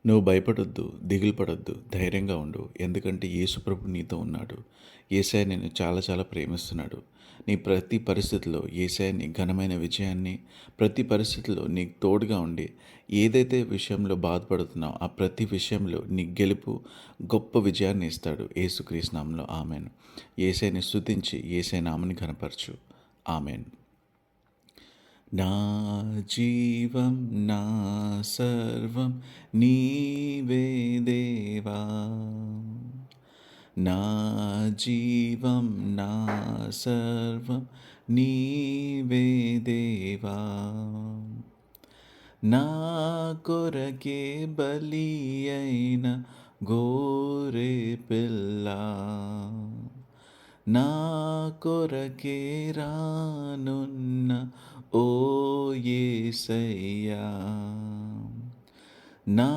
నువ్వు భయపడొద్దు, దిగులు పడొద్దు, ధైర్యంగా ఉండు. ఎందుకంటే యేసుప్రభు నీతో ఉన్నాడు. యేసయ్య నిన్ను చాలా చాలా ప్రేమిస్తున్నాడు. నీ ప్రతి పరిస్థితిలో యేసయ్య నీ ఘనమైన విజయాన్ని, ప్రతి పరిస్థితిలో నీకు తోడుగా ఉండి, ఏదైతే విషయంలో బాధపడుతున్నావో ఆ ప్రతి విషయంలో నీ గెలుపు, గొప్ప విజయాన్ని ఇస్తాడు. యేసుక్రీస్తు నామములో ఆమేన్. యేసయ్యని స్తుతించి యేసయ్య నామాన్ని ఘనపరచు. ఆమేన్. నా జీవం నా సర్వం నీవే దేవా, నా జీవం నా సర్వం నీవే దేవా, నా కొరకే బలి అయిన గోరె పిల్ల, నా కొరకే రానున్న ఓ యేసయ్యా, నా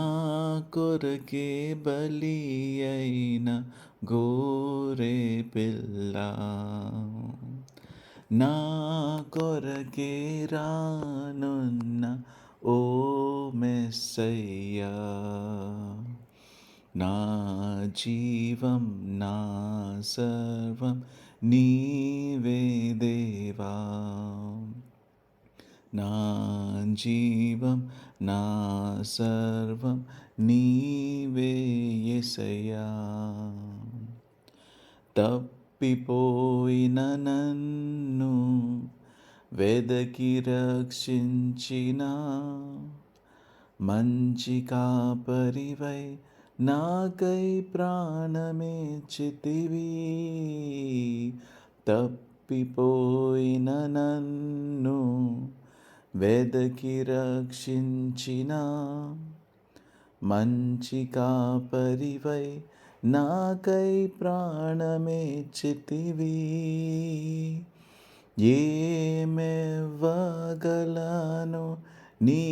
కొరకే బలి అయిన గోరె పిల్ల, నా కొరకే రానున్న ఓ మెస్సయ్యా, నా జీవం నా సర్వం నీవే దేవా, నా జీవం నా సర్వం నీవే యేసయ్యా. తప్పిపోయిన నన్ను వెదకి రక్షించిన మంచి కాపరివై నాకై ప్రాణమిచ్చితివి. తప్పిపోయిన నన్ను వెదకి రక్షించిన మంచి కాపరివై నాకై ప్రాణమిచ్చితివి. ఏమెవ్వగలను నీ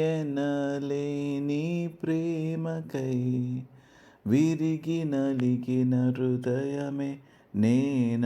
ఎనలేని ప్రేమకై, విరిగి నలిగిన హృదయమే నేనర్పింతును.